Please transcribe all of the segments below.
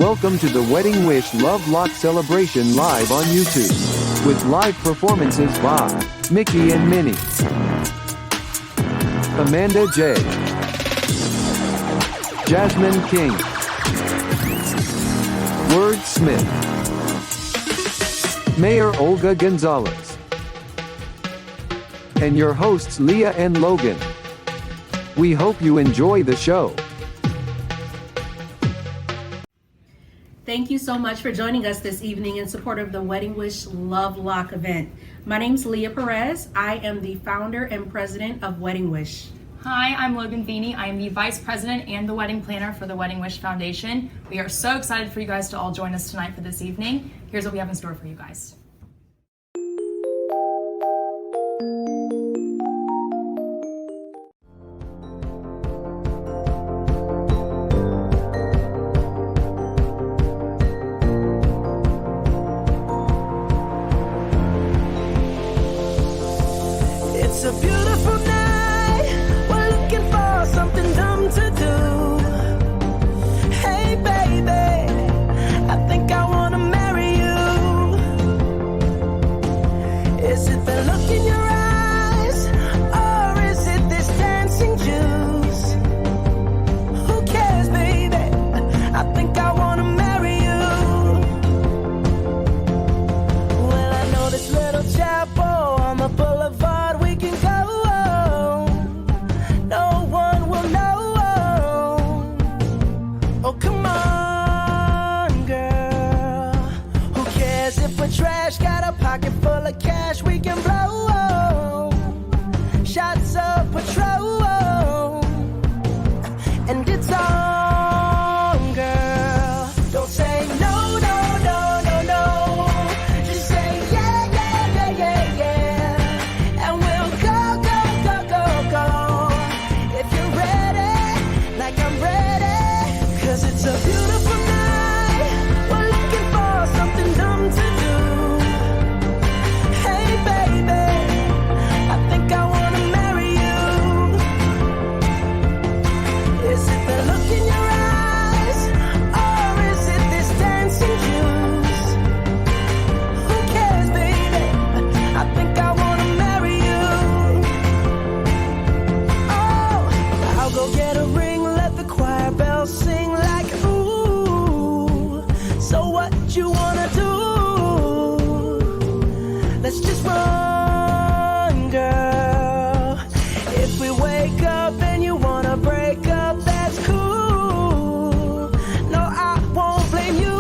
Welcome to the Wedding Wish Love Lock Celebration live on YouTube. With live performances by Mickey and Minnie, Amanda J, Jasmine King, Wordsmith, Mayor Olga Gonzalez, and your hosts Leah and Logan. We hope you enjoy the show. Thank you so much for joining us this evening in support of the Wedding Wish Love Lock event. My name's Leah Perez. I am the founder and president of Wedding Wish. Hi, I'm Logan Feeney. I am the vice president and the wedding planner for the Wedding Wish Foundation. We are so excited for you guys to all join us tonight for this evening. Here's what we have in store for you guys. It's a beautiful night. We're looking for something dumb to do. Hey, baby, I think I wanna marry you. Is it the look in your eyes, or is it this dancing juice? Who cares, baby? I think I wanna marry you. Well, I know this little chapel on the boulevard. Trash, got a pocket full of cash we can blow. Shots of Patrol, and it's on, girl. Don't say no, no, no, no, no. Just say yeah, yeah, yeah, yeah, yeah. And we'll go, go, go, go, go. If you're ready, like I'm ready, 'cause it's a beautiful night. We're looking for something dumb to do. Sing like ooh. So what you wanna do? Let's just run, girl. If we wake up and you wanna break up, that's cool. No, I won't blame you.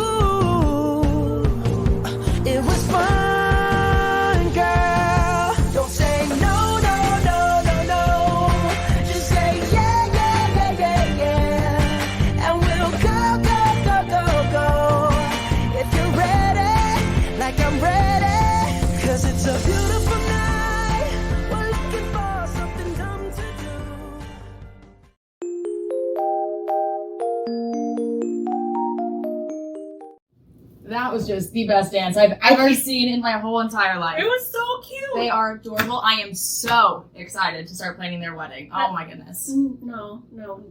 It was fun, girl. Don't say no, no, no, no, no. Just say yeah, yeah, yeah, yeah, yeah. I'm ready, 'cause it's a beautiful night. We're looking for something dumb to do. That was just the best dance I've ever seen in my whole entire life. It was so cute. They are adorable. I am so excited to start planning their wedding. Oh my goodness. No,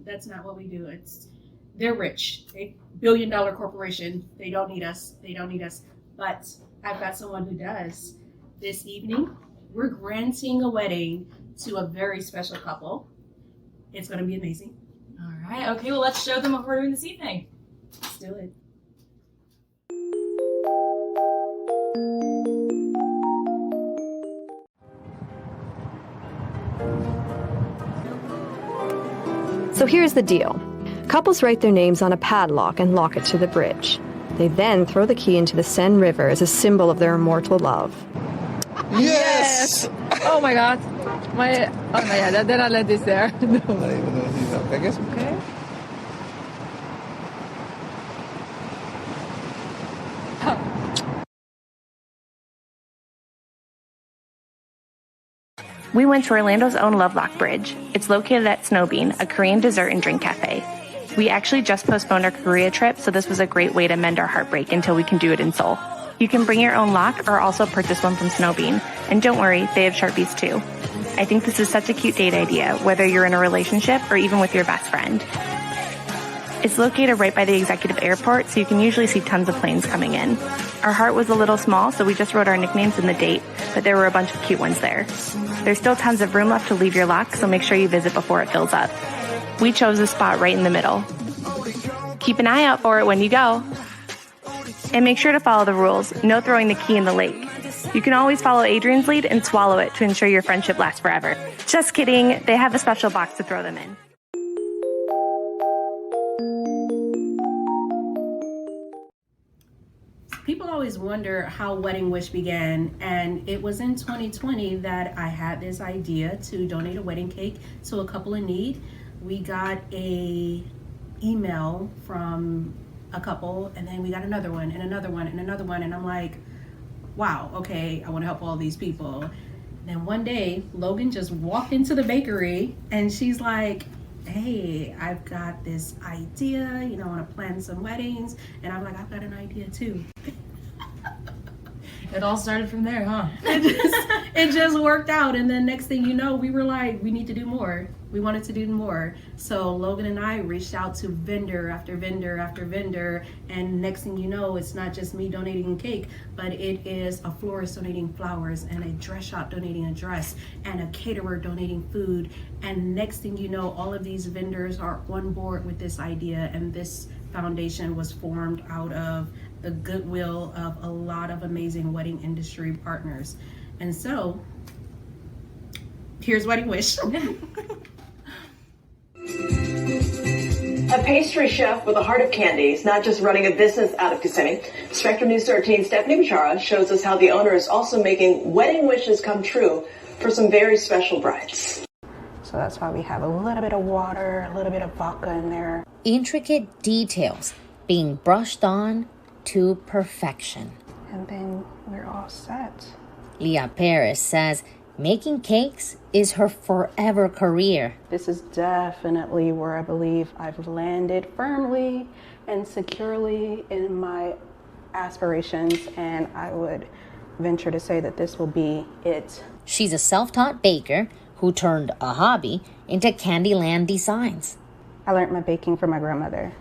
that's not what we do. They're rich. Billion-dollar corporation. They don't need us. But I've got someone who does. This evening, we're granting a wedding to a very special couple. It's going to be amazing. All right. Okay, well, let's show them what we're doing this evening. Let's do it. So here's the deal. Couples write their names on a padlock and lock it to the bridge. They then throw the key into the Seine River as a symbol of their immortal love. Yes! Oh my god. Then I'll let this there. Okay. We went to Orlando's own Lovelock Bridge. It's located at Snowbean, a Korean dessert and drink cafe. We actually just postponed our Korea trip, so this was a great way to mend our heartbreak until we can do it in Seoul. You can bring your own lock or also purchase one from Snowbean. And don't worry, they have Sharpies too. I think this is such a cute date idea, whether you're in a relationship or even with your best friend. It's located right by the executive airport, so you can usually see tons of planes coming in. Our heart was a little small, so we just wrote our nicknames in the date, but there were a bunch of cute ones there. There's still tons of room left to leave your lock, so make sure you visit before it fills up. We chose a spot right in the middle. Keep an eye out for it when you go. And make sure to follow the rules. No throwing the key in the lake. You can always follow Adrian's lead and swallow it to ensure your friendship lasts forever. Just kidding, they have a special box to throw them in. People always wonder how Wedding Wish began, and it was in 2020 that I had this idea to donate a wedding cake to a couple in need. We got a email from a couple, and then we got another one and another one and another one, and I'm like, wow, okay, I want to help all these people. And then one day Logan just walked into the bakery and she's like, hey, I've got this idea, you know, I want to plan some weddings. And I'm like, I've got an idea too. It all started from there, huh? It just worked out. And then next thing you know, we were like, we need to do more. We wanted to do more. So Logan and I reached out to vendor after vendor after vendor. And next thing you know, it's not just me donating cake, but it is a florist donating flowers and a dress shop donating a dress and a caterer donating food. And next thing you know, all of these vendors are on board with this idea. And this foundation was formed out of the goodwill of a lot of amazing wedding industry partners. And so here's Wedding Wish. A pastry chef with a heart of candies, not just running a business out of Kissimmee. Spectrum News 13 Stephanie Bachara shows us how the owner is also making wedding wishes come true for some very special brides. So that's why we have a little bit of water, a little bit of vodka in there. Intricate details being brushed on to perfection. And then we're all set. Leah Perez says making cakes is her forever career. This is definitely where I believe I've landed firmly and securely in my aspirations, and I would venture to say that this will be it. She's a self-taught baker who turned a hobby into Candyland designs. I learned my baking from my grandmother.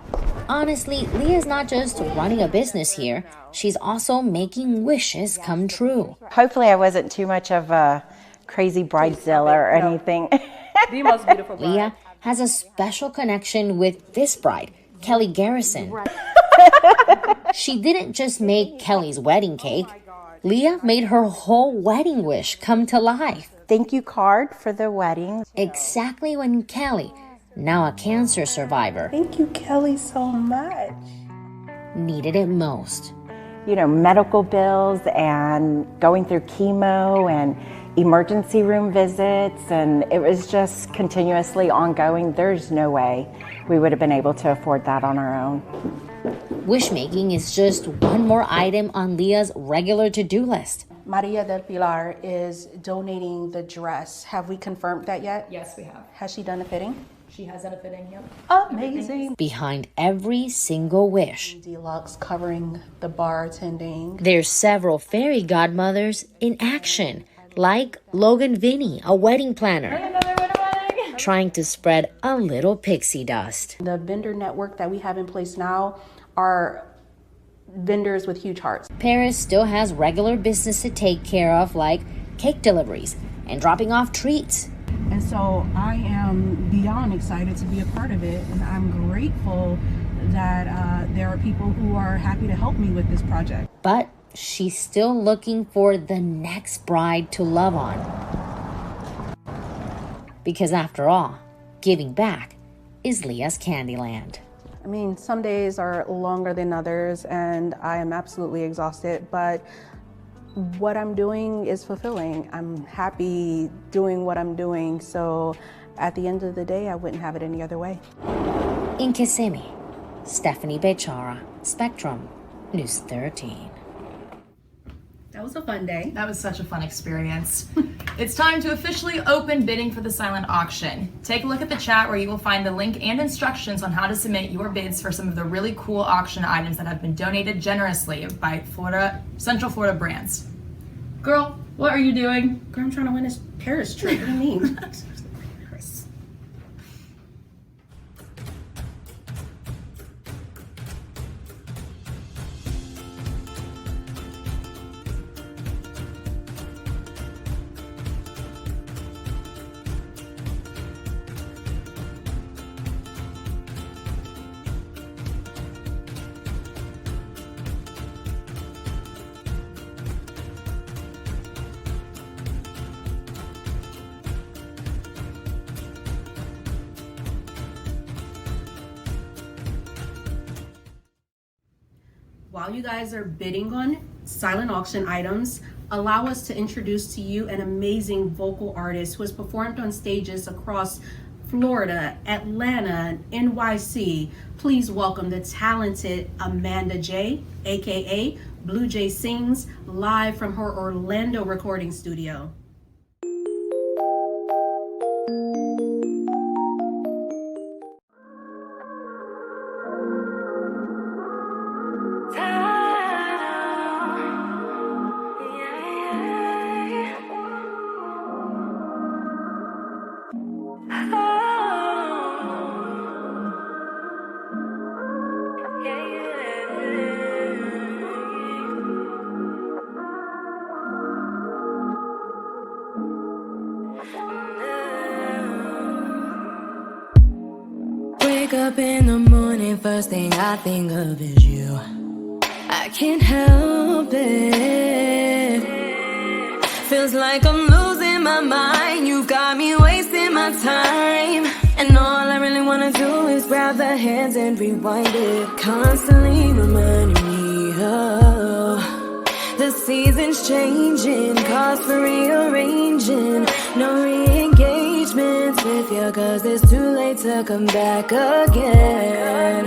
Honestly, Leah's not just running a business here, she's also making wishes come true. Hopefully I wasn't too much of a crazy bridezilla or anything. The most beautiful bride. Leah has a special connection with this bride, Kelly Garrison. She didn't just make Kelly's wedding cake. Leah made her whole wedding wish come to life. Thank you card for the wedding. Exactly when Kelly, now a cancer survivor, thank you, Kelly, so much, needed it most. You know, medical bills and going through chemo and emergency room visits, and it was just continuously ongoing. There's no way we would have been able to afford that on our own. Wishmaking is just one more item on Leah's regular to-do list. Maria del Pilar is donating the dress. Have we confirmed that yet? Yes, we have. Has she done a fitting? She has done a fitting, yep. Amazing. Behind every single wish, Deluxe covering the bartending. there's several fairy godmothers in action, like Logan Vinny, a wedding planner, trying to spread a little pixie dust. The vendor network that we have in place now are vendors with huge hearts. Paris still has regular business to take care of, like cake deliveries and dropping off treats. And so I am beyond excited to be a part of it, and I'm grateful that there are people who are happy to help me with this project. But she's still looking for the next bride to love on. Because after all, giving back is Leah's Candyland. I mean, some days are longer than others, and I am absolutely exhausted, but what I'm doing is fulfilling. I'm happy doing what I'm doing, so at the end of the day, I wouldn't have it any other way. In Kissimmee, Stephanie Bechara, Spectrum News 13. That was a fun day. That was such a fun experience. It's time to officially open bidding for the silent auction. Take a look at the chat where you will find the link and instructions on how to submit your bids for some of the really cool auction items that have been donated generously by Central Florida brands. Girl, what are you doing? Girl, I'm trying to win this Paris trip. What do you mean? Paris. while you guys are bidding on silent auction items, allow us to introduce to you an amazing vocal artist who has performed on stages across Florida, Atlanta, NYC. Please welcome the talented Amanda J, aka Blue Jay Sings, live from her Orlando recording studio. Wake up in the morning, first thing I think of is you. I can't help it. Feels like I'm losing my mind. You've got me wasting my time. And all I really wanna do is grab the hands and rewind it. Constantly reminding me of the seasons changing, cause for rearranging. No re-engagements with you, cause it's too late to come back again.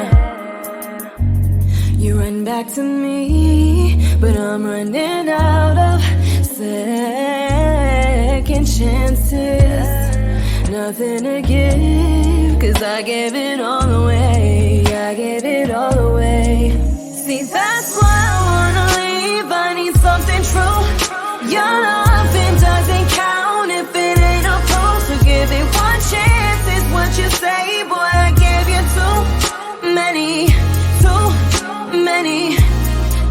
You run back to me, but I'm running out of second chances. Nothing to give, cause I gave it all away. I gave it all away. See, that's why I wanna leave. I need something true. Your loving doesn't count if it ain't a proof. So give it one chance, is what you say. Boy, I gave you too many.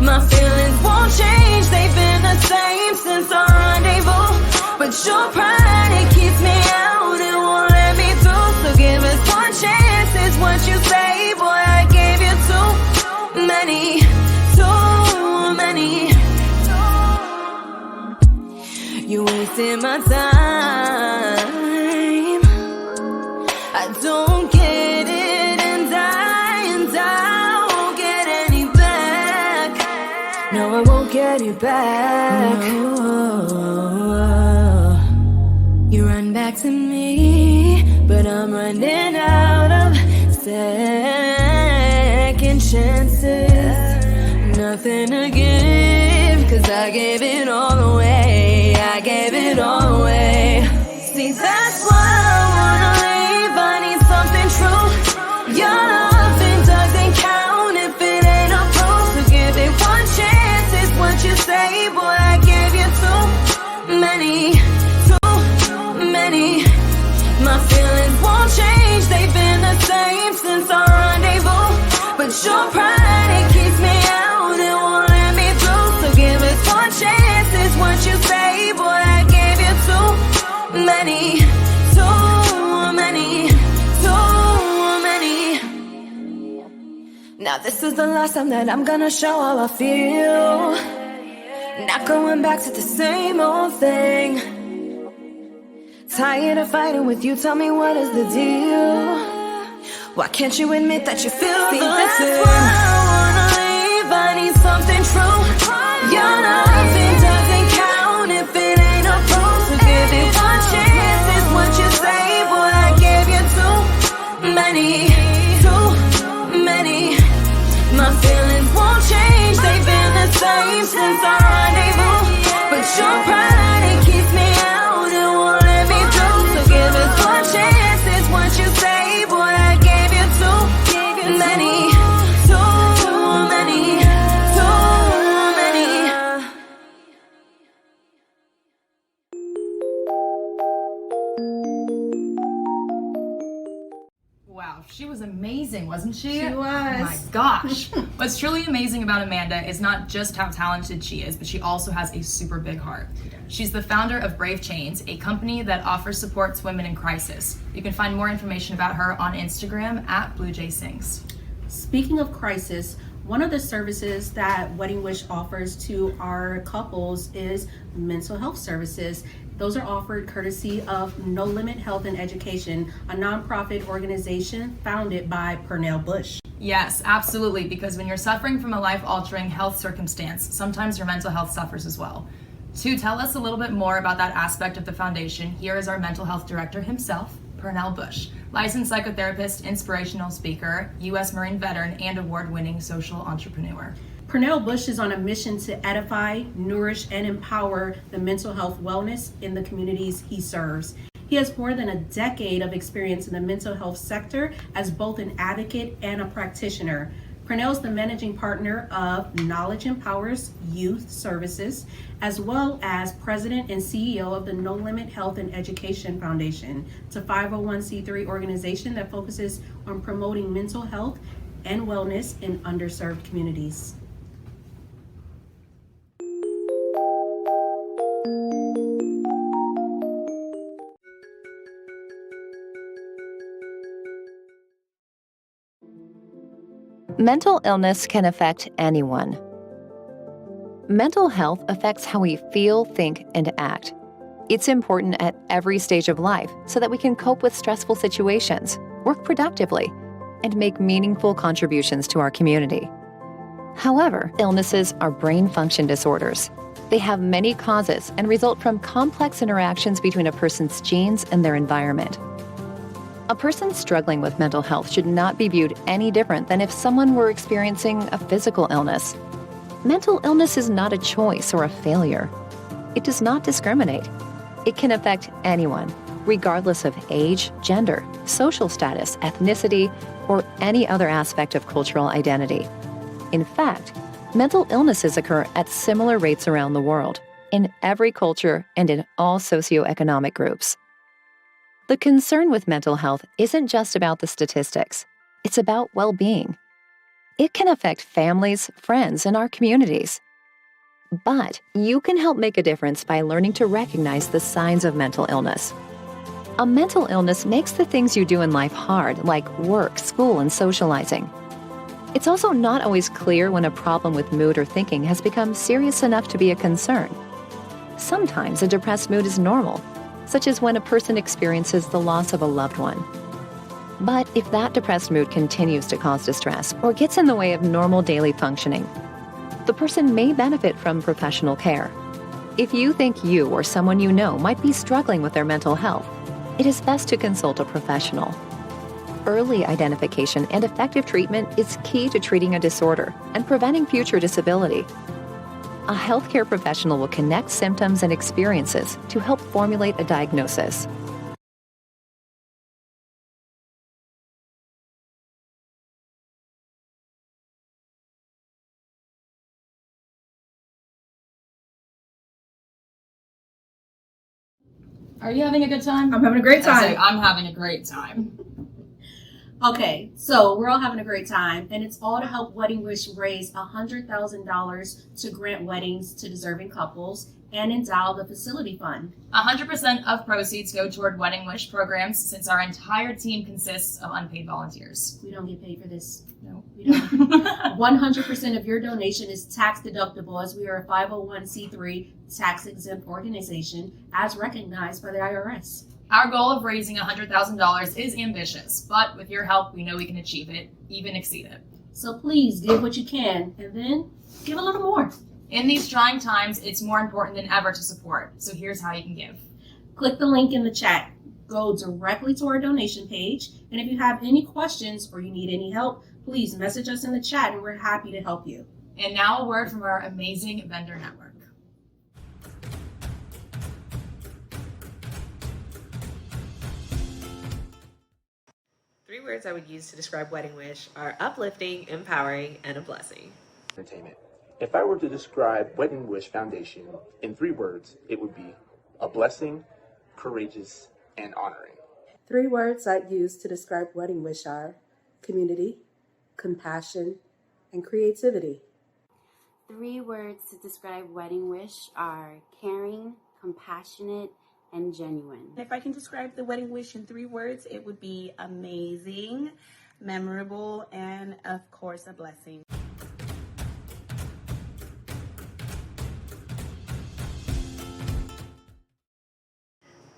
My feelings won't change, they've been the same since our rendezvous. But your pride, it keeps me out, it won't let me through. So give us one chance, is what you say. Boy, I gave you too many. You wasted my time. I don't get it, and I won't get any back. No, I won't get it back. No. You run back to me, but I'm running out of second chances. Nothing to give, cause I gave it all away. I gave it all away. See, that's why I wanna leave. I need something true. Your loving doesn't count if it ain't a proof. So give it one chance, is what you say. Boy, I gave you too many. My feelings won't change, they've been the same since our rendezvous. But your pride, it keeps me out, it won't let me through. So give it one chance, is what you say. Boy, I gave you too many. Now this is the last time that I'm gonna show how I feel. Not going back to the same old thing. Tired of fighting with you, tell me what is the deal? Why can't you admit that you feel the same? That's why I wanna leave, I need something true. Your loving doesn't count if it ain't a proof. So give it one chance, is what you say. Boy, I gave you too many. My feelings won't change, they've been the same since our rendezvous. But your pride, it keeps me out, it won't let me through. So give us one chance, is what you say. Boy, I gave you too many. Wow, she was amazing, wasn't she? She was. Oh my gosh. What's truly amazing about Amanda is not just how talented she is, but she also has a super big heart. She's the founder of Brave Chains, a company that offers support to women in crisis. You can find more information about her on Instagram at Blue Jay Sings. Speaking of crisis, One of the services that Wedding Wish offers to our couples is mental health services. Those are offered courtesy of No Limit Health and Education, a nonprofit organization founded by Pernell Bush. Yes, absolutely, because when you're suffering from a life-altering health circumstance, sometimes your mental health suffers as well. To tell us a little bit more about that aspect of the foundation, here is our mental health director himself, Pernell Bush, licensed psychotherapist, inspirational speaker, U.S. Marine veteran, and award-winning social entrepreneur. Pernell Bush is on a mission to edify, nourish, and empower the mental health wellness in the communities he serves. He has more than a decade of experience in the mental health sector as both an advocate and a practitioner. Pernell is the managing partner of Knowledge Empowers Youth Services, as well as president and CEO of the No Limit Health and Education Foundation. It's a 501c3 organization that focuses on promoting mental health and wellness in underserved communities. Mental illness can affect anyone. Mental health affects how we feel, think, and act. It's important at every stage of life so that we can cope with stressful situations, work productively, and make meaningful contributions to our community. However, illnesses are brain function disorders. They have many causes and result from complex interactions between a person's genes and their environment. A person struggling with mental health should not be viewed any different than if someone were experiencing a physical illness. Mental illness is not a choice or a failure. It does not discriminate. It can affect anyone, regardless of age, gender, social status, ethnicity, or any other aspect of cultural identity. In fact, mental illnesses occur at similar rates around the world, in every culture and in all socioeconomic groups. The concern with mental health isn't just about the statistics. It's about well-being. It can affect families, friends, and our communities. But you can help make a difference by learning to recognize the signs of mental illness. A mental illness makes the things you do in life hard, like work, school, and socializing. It's also not always clear when a problem with mood or thinking has become serious enough to be a concern. Sometimes a depressed mood is normal, such as when a person experiences the loss of a loved one. But if that depressed mood continues to cause distress or gets in the way of normal daily functioning, the person may benefit from professional care. If you think you or someone you know might be struggling with their mental health, it is best to consult a professional. Early identification and effective treatment is key to treating a disorder and preventing future disability. A healthcare professional will connect symptoms and experiences to help formulate a diagnosis. Are you having a good time? I'm having a great time. I'm having a great time. Okay, so we're all having a great time, and it's all to help Wedding Wish raise $100,000 to grant weddings to deserving couples and endow the facility fund. 100% of proceeds go toward Wedding Wish programs since our entire team consists of unpaid volunteers. We don't get paid for this. No. We don't. 100% of your donation is tax deductible as we are a 501c3 tax exempt organization as recognized by the IRS. Our goal of raising $100,000 is ambitious, but with your help, we know we can achieve it, even exceed it. So please give what you can and then give a little more. In these trying times, it's more important than ever to support. So here's how you can give. Click the link in the chat. Go directly to our donation page. And if you have any questions or you need any help, please message us in the chat and we're happy to help you. And now a word from our amazing vendor network. Three words I would use to describe Wedding Wish are uplifting, empowering, and a blessing. Entertainment. If I were to describe Wedding Wish Foundation in 3 words, it would be a blessing, courageous, and honoring. 3 words I'd use to describe Wedding Wish are community, compassion, and creativity. 3 words to describe Wedding Wish are caring, compassionate, and genuine. If I can describe the Wedding Wish in 3 words, it would be amazing, memorable, and of course a blessing.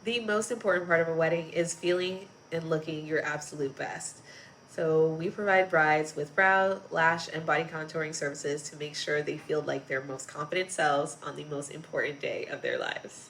The most important part of a wedding is feeling and looking your absolute best. So we provide brides with brow, lash, and body contouring services to make sure they feel like their most confident selves on the most important day of their lives.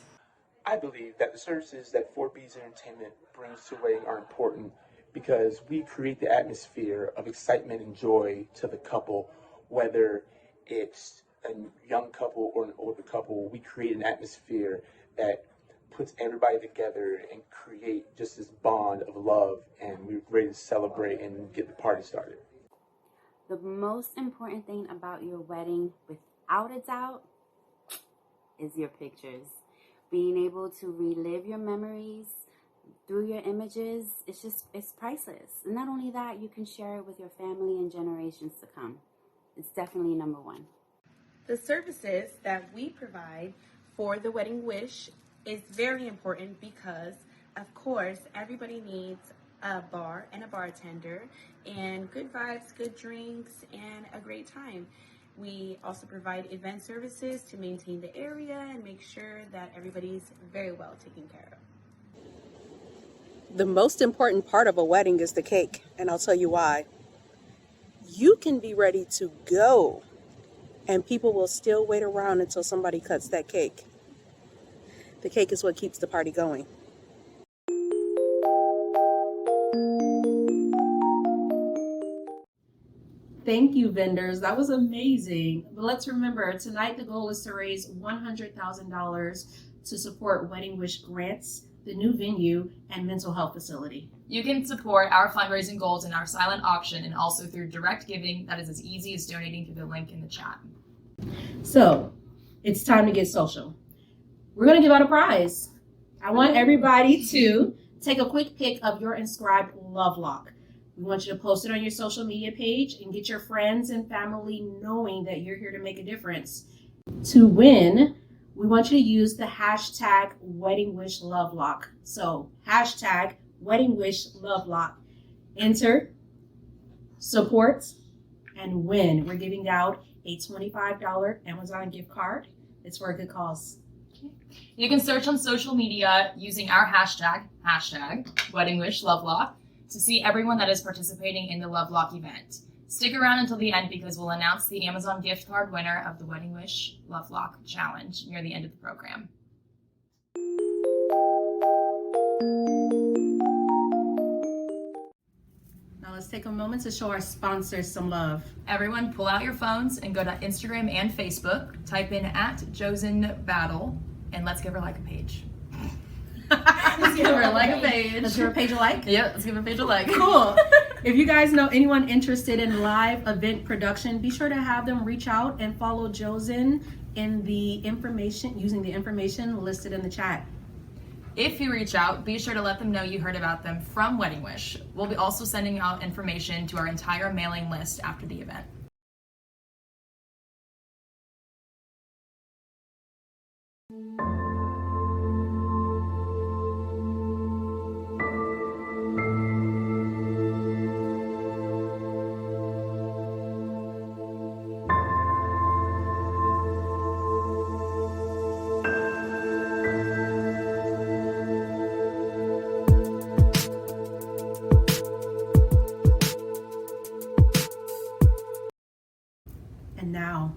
I believe that the services that 4B's Entertainment brings to a wedding are important because we create the atmosphere of excitement and joy to the couple, whether it's a young couple or an older couple. We create an atmosphere that puts everybody together and create just this bond of love, and we're ready to celebrate and get the party started. The most important thing about your wedding, without a doubt, is your pictures. Being able to relive your memories through your images, it's priceless. And not only that, you can share it with your family and generations to come. It's definitely number one. The services that we provide for the Wedding Wish is very important because, of course, everybody needs a bar and a bartender and good vibes, good drinks, and a great time. We also provide event services to maintain the area and make sure that everybody's very well taken care of. The most important part of a wedding is the cake, and I'll tell you why. You can be ready to go, and people will still wait around until somebody cuts that cake. The cake is what keeps the party going. Thank you, vendors. That was amazing. But let's remember, tonight the goal is to raise $100,000 to support Wedding Wish grants, the new venue, and mental health facility. You can support our fundraising goals in our silent auction and also through direct giving that is as easy as donating through the link in the chat. So, it's time to get social. We're going to give out a prize. I want everybody to take a quick pic of your inscribed love lock. We want you to post it on your social media page and get your friends and family knowing that you're here to make a difference. To win, we want you to use the hashtag Wedding Wish Love Lock. So hashtag Wedding Wish Love Lock. Enter, support, and win. We're giving out a $25 Amazon gift card. It's for a good cause. You can search on social media using our hashtag Wedding Wish Love Lock, to see everyone that is participating in the Love Lock event. Stick around until the end because we'll announce the Amazon gift card winner of the Wedding Wish Love Lock Challenge near the end of the program. Now let's take a moment to show our sponsors some love. Everyone pull out your phones and go to Instagram and Facebook, type in @JosenBattle, and let's give her like a page. Let's give her like a page. Let's give her a page a like? Yeah, let's give her a page a like. Cool. If you guys know anyone interested in live event production, be sure to have them reach out and follow Josen in the information, using the information listed in the chat. If you reach out, be sure to let them know you heard about them from Wedding Wish. We'll be also sending out information to our entire mailing list after the event. And now,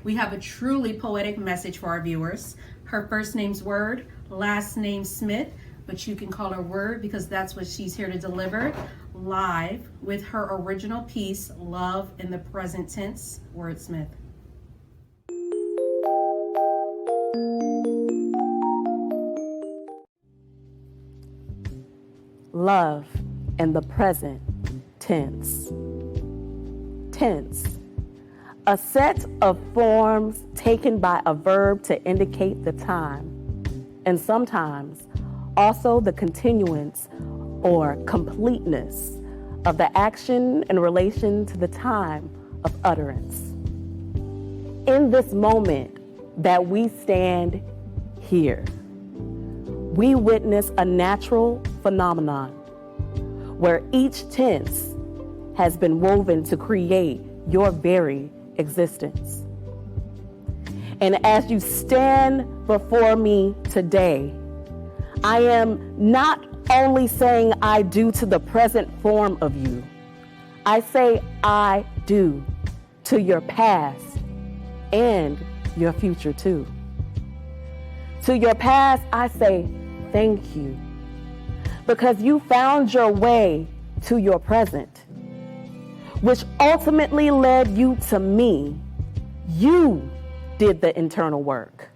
we have a truly poetic message for our viewers. Her first name's Word, last name Smith, but you can call her Word because that's what she's here to deliver, live with her original piece, Love in the Present Tense, Wordsmith. Love in the present tense. Tense. A set of forms taken by a verb to indicate the time, and sometimes also the continuance or completeness of the action in relation to the time of utterance. In this moment that we stand here, we witness a natural phenomenon where each tense has been woven to create your very existence. And as you stand before me today, I am not only saying I do to the present form of you, I say I do to your past and your future too. To your past, I say thank you, because you found your way to your present, which ultimately led you to me. You did the internal work.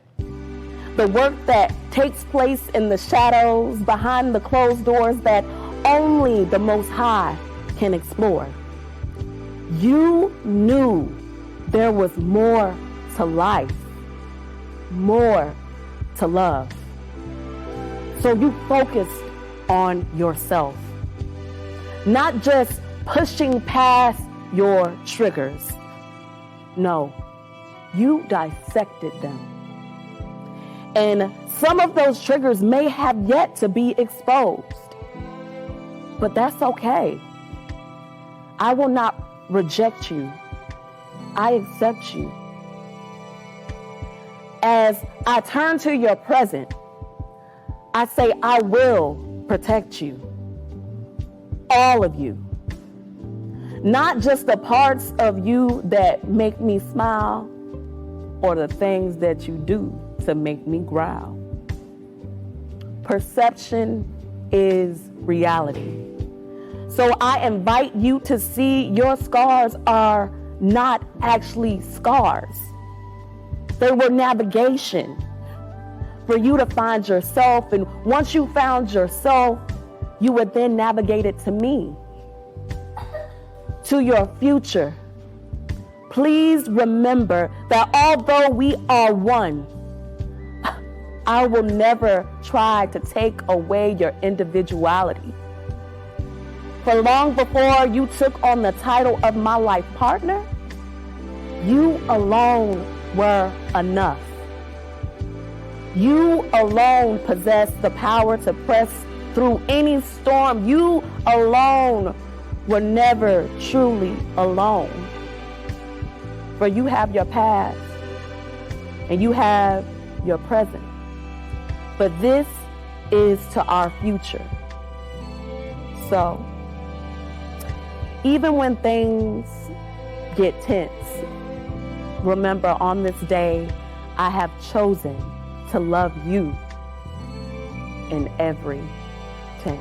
The work that takes place in the shadows behind the closed doors that only the Most High can explore. You knew there was more to life, more to love. So you focused on yourself, not just pushing past your triggers. No, you dissected them. And some of those triggers may have yet to be exposed, but that's okay. I will not reject you. I accept you. As I turn to your present, I say I will protect you. All of you. Not just the parts of you that make me smile or the things that you do to make me growl. Perception is reality. So I invite you to see your scars are not actually scars. They were navigation for you to find yourself. And once you found yourself, you would then navigate it to me, to your future. Please remember that although we are one, I will never try to take away your individuality. For long before you took on the title of my life partner, you alone were enough. You alone possess the power to press through any storm. You alone were never truly alone. For you have your past and you have your present. But this is to our future. So, even when things get tense, remember on this day, I have chosen to love you in every tense.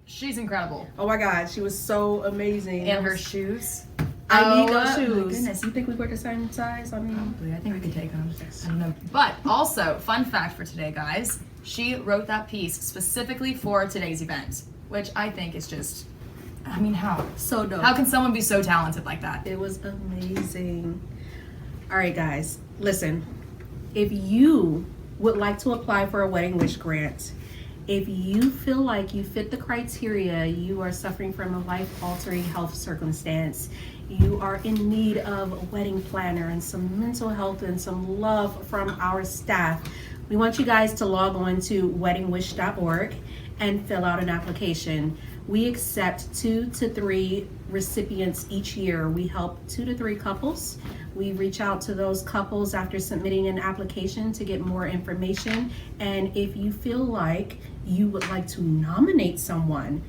She's incredible. Oh my God, she was so amazing. And her shoes. I need those My shoes. goodness. You think we wear the same size? I mean, probably. I think we could take them. I don't know. But also, fun fact for today, guys. She wrote that piece specifically for today's event, which I think is just, I mean, how? So dope. How can someone be so talented like that? It was amazing. All right, guys, listen. If you would like to apply for a Wedding Wish grant, if you feel like you fit the criteria, you are suffering from a life-altering health circumstance, you are in need of a wedding planner and some mental health and some love from our staff, we want you guys to log on to weddingwish.org and fill out an application. We accept 2 to 3 recipients each year. We help 2 to 3 couples. We reach out to those couples after submitting an application to get more information. And if you feel like you would like to nominate someone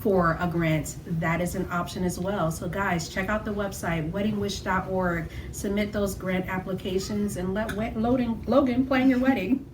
for a grant, that is an option as well. So guys, check out the website, weddingwish.org. Submit those grant applications and let Logan plan your wedding.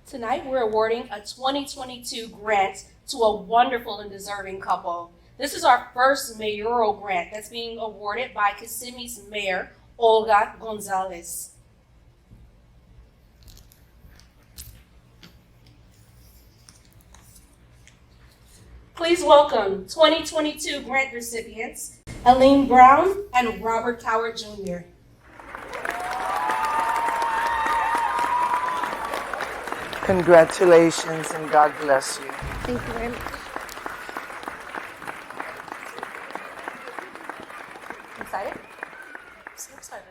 Tonight, we're awarding a 2022 grant to a wonderful and deserving couple. This is our first mayoral grant that's being awarded by Kissimmee's mayor, Olga Gonzalez. Please welcome 2022 grant recipients, Helene Brown and Robert Coward Jr. Congratulations and God bless you. Thank you very much. Excited? I'm so excited.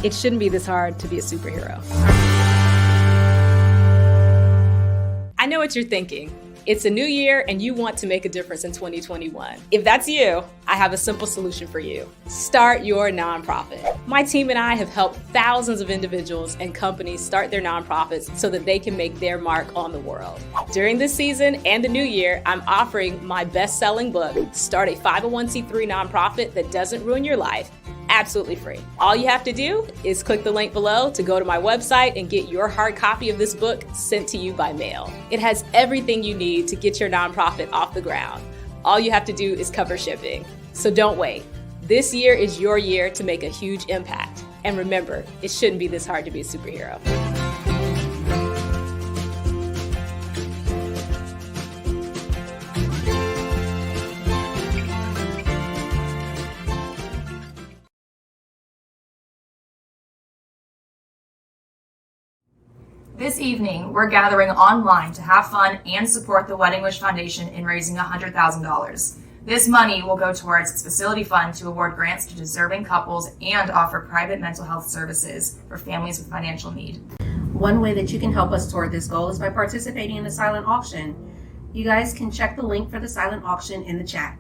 It shouldn't be this hard to be a superhero. I know what you're thinking. It's a new year and you want to make a difference in 2021. If that's you, I have a simple solution for you. Start your nonprofit. My team and I have helped thousands of individuals and companies start their nonprofits so that they can make their mark on the world. During this season and the new year, I'm offering my best-selling book, Start a 501c3 Nonprofit That Doesn't Ruin Your Life, absolutely free. All you have to do is click the link below to go to my website and get your hard copy of this book sent to you by mail. It has everything you need to get your nonprofit off the ground. All you have to do is cover shipping. So don't wait. This year is your year to make a huge impact. And remember, it shouldn't be this hard to be a superhero. This evening, we're gathering online to have fun and support the Wedding Wish Foundation in raising $100,000. This money will go towards its facility fund to award grants to deserving couples and offer private mental health services for families with financial need. One way that you can help us toward this goal is by participating in the silent auction. You guys can check the link for the silent auction in the chat.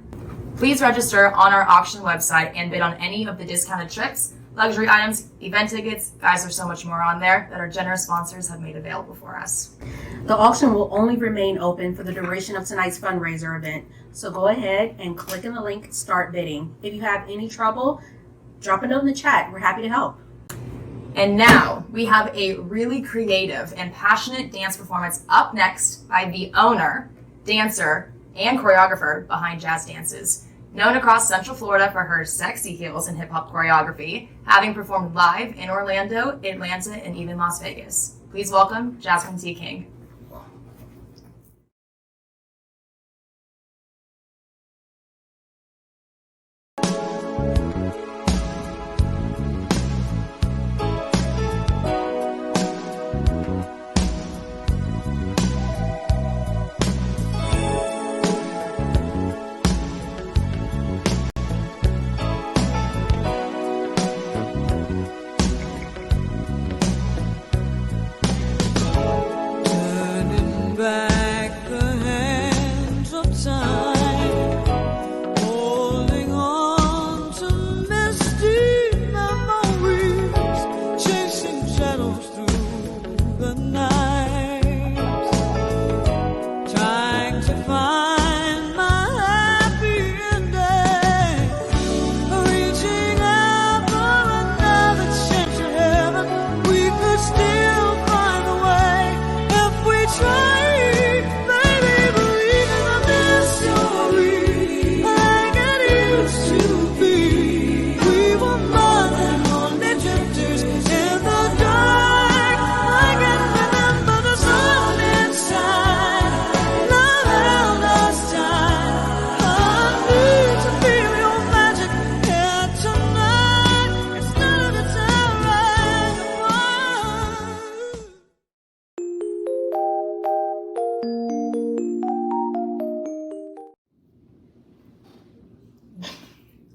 Please register on our auction website and bid on any of the discounted trips, luxury items, event tickets. Guys, there's so much more on there that our generous sponsors have made available for us. The auction will only remain open for the duration of tonight's fundraiser event, so go ahead and click on the link, start bidding. If you have any trouble, drop a note in the chat. We're happy to help. And now we have a really creative and passionate dance performance up next by the owner, dancer, and choreographer behind Jazz Dances. Known across Central Florida for her sexy heels and hip-hop choreography, having performed live in Orlando, Atlanta, and even Las Vegas. Please welcome Jasmine T. King.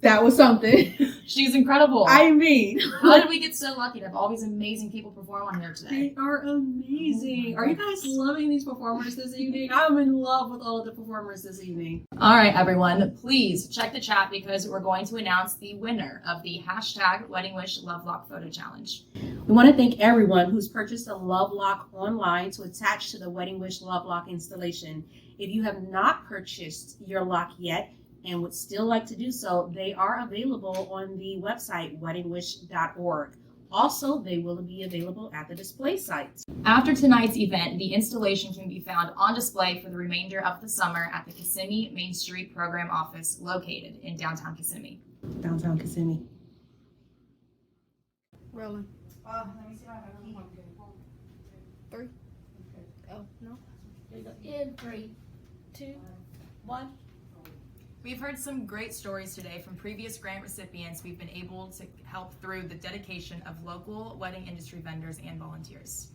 That was something. She's incredible. I mean, how did we get so lucky to have all these amazing people perform on here today? They are amazing. Are you guys loving these performers this evening? I'm in love with all of the performers this evening. All right, everyone, please check the chat because we're going to announce the winner of the hashtag Wedding Wish Love Lock Photo Challenge. We want to thank everyone who's purchased a Love Lock online to attach to the Wedding Wish Love Lock installation. If you have not purchased your lock yet and would still like to do so, they are available on the website weddingwish.org. Also, they will be available at the display site. After tonight's event, the installation can be found on display for the remainder of the summer at the Kissimmee Main Street Program Office located in downtown Kissimmee. Downtown Kissimmee. Rolling. Let me see if I have one. 3. Oh, no. In 3, 2, 1. We've heard some great stories today from previous grant recipients we've been able to help through the dedication of local wedding industry vendors and volunteers.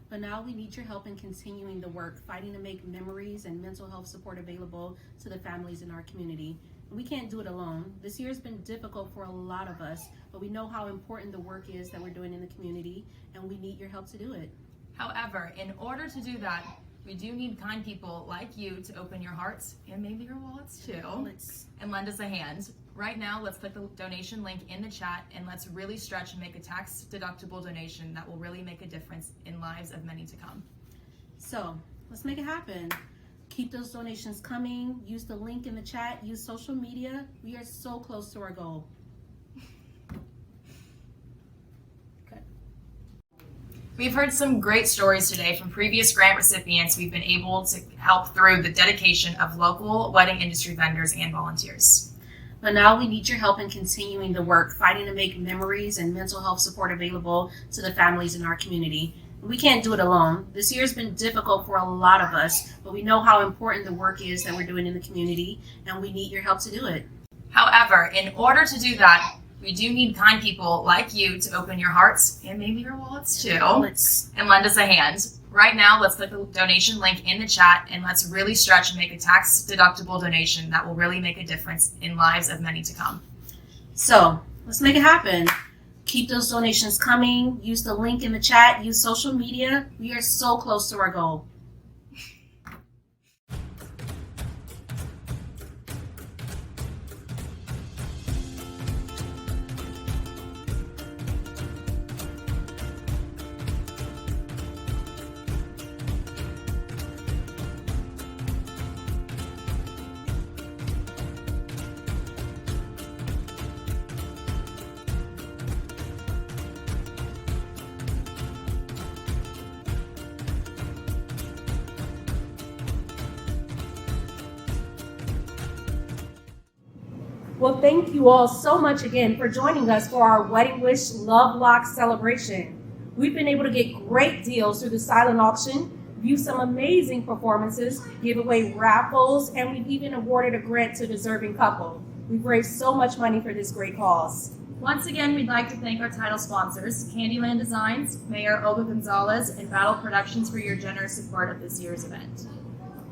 But now we need your help in continuing the work, fighting to make memories and mental health support available to the families in our community. We can't do it alone. This year has been difficult for a lot of us, but we know how important the work is that we're doing in the community, and we need your help to do it. However, in order to do that, we do need kind people like you to open your hearts and maybe your wallets too and lend us a hand. Right now, let's click the donation link in the chat and let's really stretch and make a tax-deductible donation that will really make a difference in lives of many to come. So let's make it happen. Keep those donations coming. Use the link in the chat. Use social media. We are so close to our goal. We've heard some great stories today from previous grant recipients we've been able to help through the dedication of local wedding industry vendors and volunteers. But now we need your help in continuing the work, fighting to make memories and mental health support available to the families in our community. We can't do it alone. This year has been difficult for a lot of us, but we know how important the work is that we're doing in the community, and we need your help to do it. However, in order to do that, we do need kind people like you to open your hearts and maybe your wallets too and lend us a hand. Right now, let's click the donation link in the chat and let's really stretch and make a tax-deductible donation that will really make a difference in lives of many to come. So let's make it happen. Keep those donations coming. Use the link in the chat. Use social media. We are so close to our goal. Well, thank you all so much again for joining us for our Wedding Wish Love Lock celebration. We've been able to get great deals through the silent auction, view some amazing performances, give away raffles, and we've even awarded a grant to a deserving couple. We've raised so much money for this great cause. Once again, we'd like to thank our title sponsors, Candyland Designs, Mayor Olga Gonzalez, and Battle Productions for your generous support of this year's event.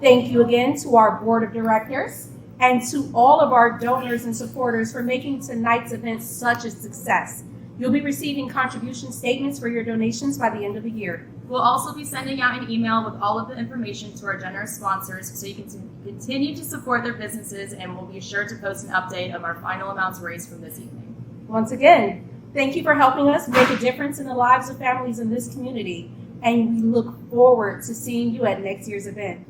Thank you again to our board of directors and to all of our donors and supporters for making tonight's event such a success. You'll be receiving contribution statements for your donations by the end of the year. We'll also be sending out an email with all of the information to our generous sponsors so you can continue to support their businesses, and we'll be sure to post an update of our final amounts raised from this evening. Once again, thank you for helping us make a difference in the lives of families in this community, and we look forward to seeing you at next year's event.